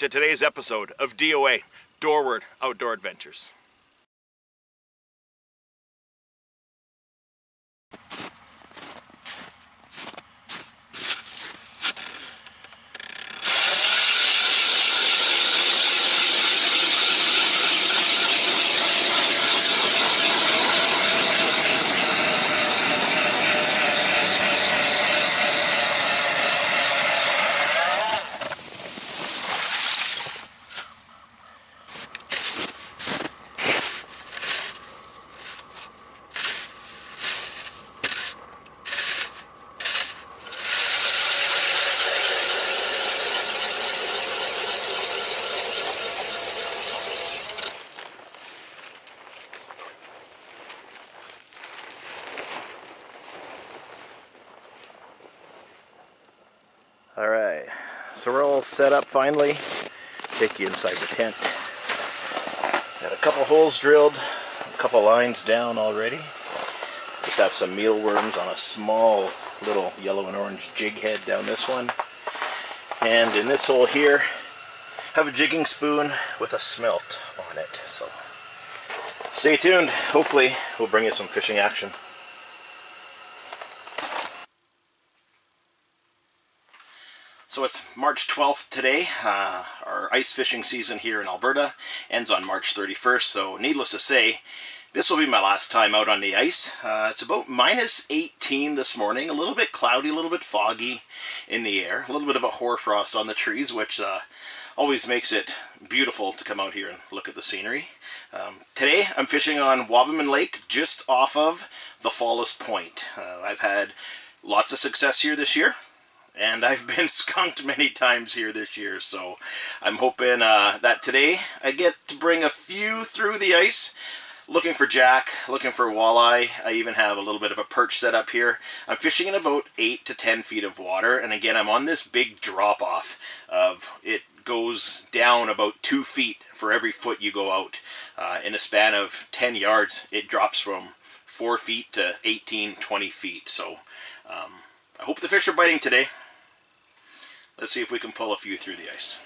to today's episode of DOA Dorward Outdoor Adventures. Alright, so we're all set up finally. Take you inside the tent. Got a couple holes drilled, a couple lines down already. Just have some mealworms on a small little yellow and orange jig head down this one. And in this hole here, have a jigging spoon with a smelt on it. So stay tuned. Hopefully we'll bring you some fishing action. So it's March 12th today. Our ice fishing season here in Alberta ends on March 31st, so needless to say, this will be my last time out on the ice. It's about minus 18 this morning, a little bit cloudy, a little bit foggy in the air, a little bit of a hoarfrost on the trees, which always makes it beautiful to come out here and look at the scenery. Today I'm fishing on Wabamun Lake, just off of the Fallis Point. I've had lots of success here this year. And I've been skunked many times here this year, so I'm hoping that today I get to bring a few through the ice. Looking for jack, looking for walleye. I even have a little bit of a perch set up here. I'm fishing in about 8 to 10 feet of water, and again I'm on this big drop off of it goes down about 2 feet for every foot you go out. In a span of 10 yards it drops from 4 feet to 18, 20 feet. So I hope the fish are biting today. Let's see if we can pull a few through the ice.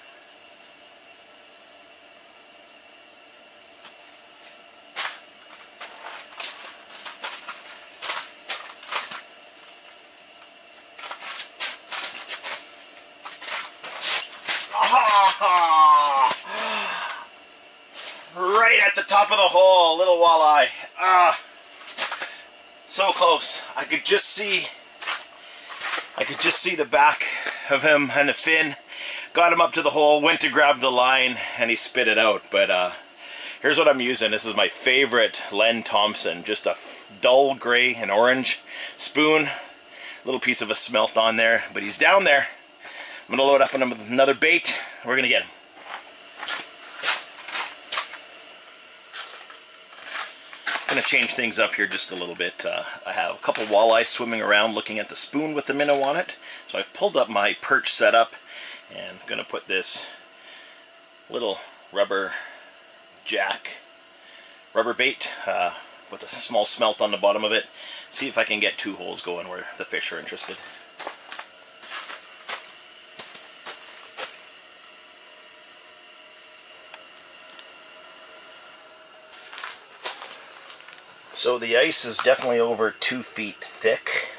Ah! Right at the top of the hole, little walleye. Ah! So close. I could just see the back of him and the fin. Got him up to the hole, went to grab the line, and he spit it out. But here's what I'm using. This is my favorite Len Thompson. Just a dull gray and orange spoon. Little piece of a smelt on there. But he's down there. I'm going to load up on him with another bait. We're going to get him. Going to change things up here just a little bit. I have a couple walleye swimming around looking at the spoon with the minnow on it. So I've pulled up my perch setup and I'm going to put this little rubber bait with a small smelt on the bottom of it. See if I can get 2 holes going where the fish are interested. So the ice is definitely over 2 feet thick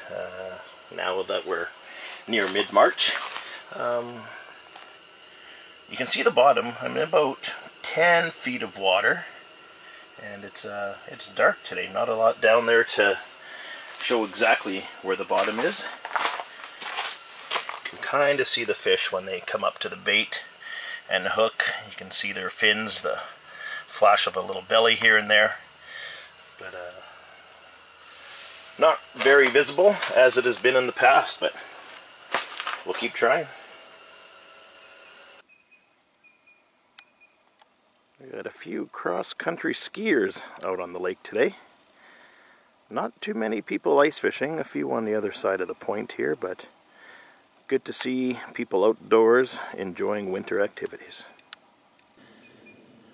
now that we're near mid-March. You can see the bottom. I'm in about 10 feet of water, and it's dark today. Not a lot down there to show exactly where the bottom is. You can kind of see the fish when they come up to the bait and the hook. You can see their fins, the flash of a little belly here and there. But not very visible as it has been in the past, but we'll keep trying. We got a few cross-country skiers out on the lake today. Not too many people ice fishing, a few on the other side of the point here, but good to see people outdoors enjoying winter activities.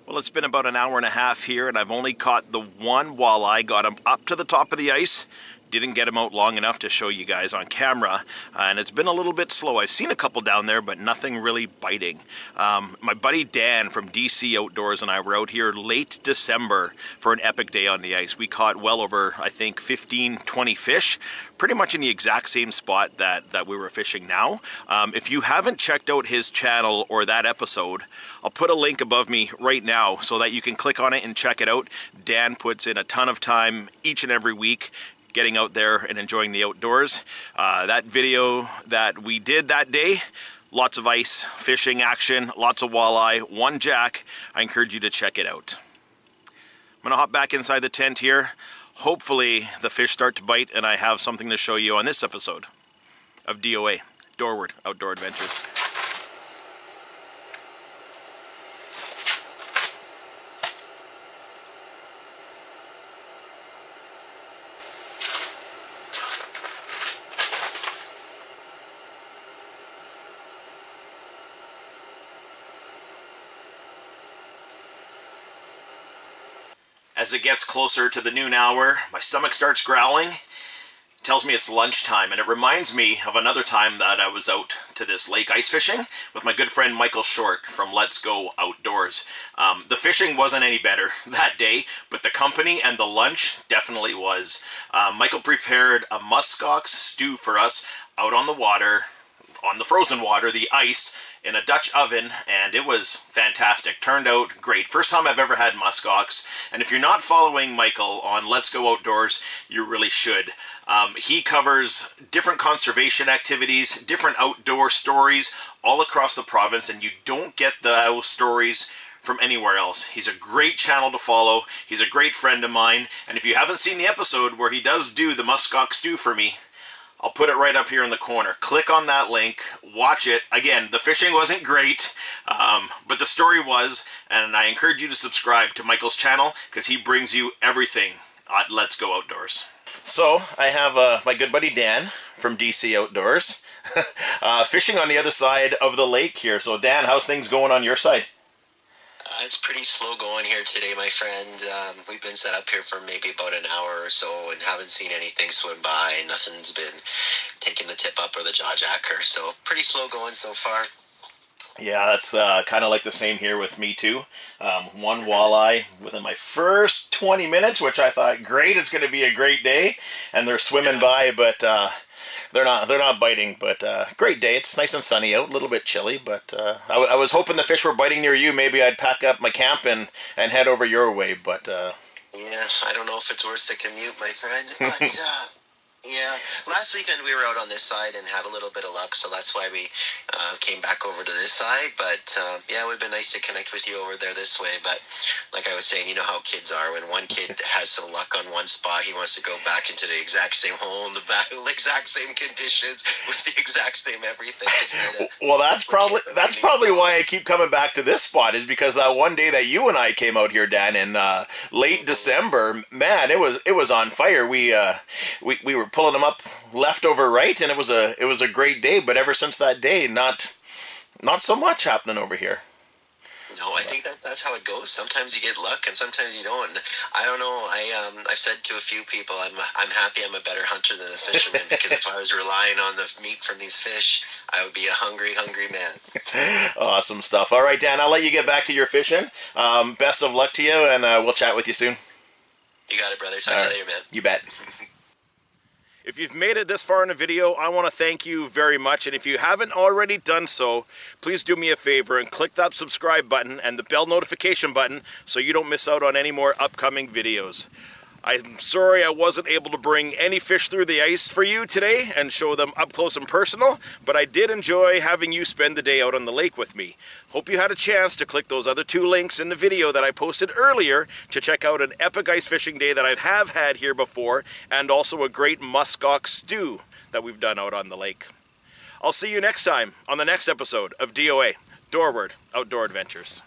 Well, it's been about an hour and a half here, and I've only caught the one walleye. Got him up to the top of the ice, Didn't get them out long enough to show you guys on camera, and it's been a little bit slow. I've seen a couple down there, but nothing really biting. My buddy Dan from DOA Outdoors and I were out here late December for an epic day on the ice. We caught well over, I think, 15-20 fish, pretty much in the exact same spot that we were fishing now. If you haven't checked out his channel or that episode, I'll put a link above me right now so that you can click on it and check it out. Dan puts in a ton of time each and every week getting out there and enjoying the outdoors. That video that we did that day, lots of ice, fishing action, lots of walleye, one jack. I encourage you to check it out. I'm gonna hop back inside the tent here. Hopefully the fish start to bite and I have something to show you on this episode of DOA Dorward Outdoor Adventures. As it gets closer to the noon hour, my stomach starts growling, tells me it's lunchtime, and it reminds me of another time that I was out to this lake ice fishing with my good friend Michael Short from Let's Go Outdoors. The fishing wasn't any better that day, but the company and the lunch definitely was. Michael prepared a muskox stew for us out on the water, on the frozen water, the ice, in a Dutch oven, and it was fantastic. Turned out great. First time I've ever had muskox, and if you're not following Michael on Let's Go Outdoors, you really should. He covers different conservation activities, different outdoor stories all across the province, and you don't get those stories from anywhere else. He's a great channel to follow. He's a great friend of mine, and if you haven't seen the episode where he does do the muskox stew for me, I'll put it right up here in the corner. Click on that link, watch it. Again, the fishing wasn't great, but the story was, and I encourage you to subscribe to Michael's channel because he brings you everything at Let's Go Outdoors. So, I have my good buddy Dan from DOA Outdoors fishing on the other side of the lake here. So Dan, how's things going on your side? It's pretty slow going here today, my friend. We've been set up here for maybe about an hour or so and haven't seen anything swim by. Nothing's been taking the tip up or the jaw jacker, so pretty slow going so far. Yeah, that's kind of like the same here with me too. One walleye within my first 20 minutes, which I thought, great, it's going to be a great day, and they're swimming by, but they're not biting. But great day. It's nice and sunny out, a little bit chilly, but I was hoping the fish were biting near you. Maybe I'd pack up my camp and head over your way, but yeah, I don't know if it's worth the commute, my friend, but yeah, last weekend we were out on this side and had a little bit of luck, so that's why we came back over to this side. But yeah, it would have been nice to connect with you over there this way. But like I was saying, you know how kids are. When one kid has some luck on one spot, he wants to go back into the exact same hole in the back, exact same conditions with the exact same everything. Well, that's probably why I keep coming back to this spot, is because that one day that you and I came out here, Dan, in late December, man, it was on fire. We were pulling them up left over right, and it was a great day. But ever since that day, not so much happening over here. No, I think that's how it goes. Sometimes you get luck, and sometimes you don't. I don't know. I've said to a few people, I'm happy I'm a better hunter than a fisherman, because if I was relying on the meat from these fish, I would be a hungry man. Awesome stuff. All right, Dan, I'll let you get back to your fishing. Best of luck to you, and we'll chat with you soon. You got it, brother. Talk to you later, man. You bet. If you've made it this far in the video, I want to thank you very much, and if you haven't already done so, please do me a favor and click that subscribe button and the bell notification button so you don't miss out on any more upcoming videos. I'm sorry I wasn't able to bring any fish through the ice for you today and show them up close and personal, but I did enjoy having you spend the day out on the lake with me. Hope you had a chance to click those other 2 links in the video that I posted earlier to check out an epic ice fishing day that I have had here before, and also a great muskox stew that we've done out on the lake. I'll see you next time on the next episode of DOA Dorward Outdoor Adventures.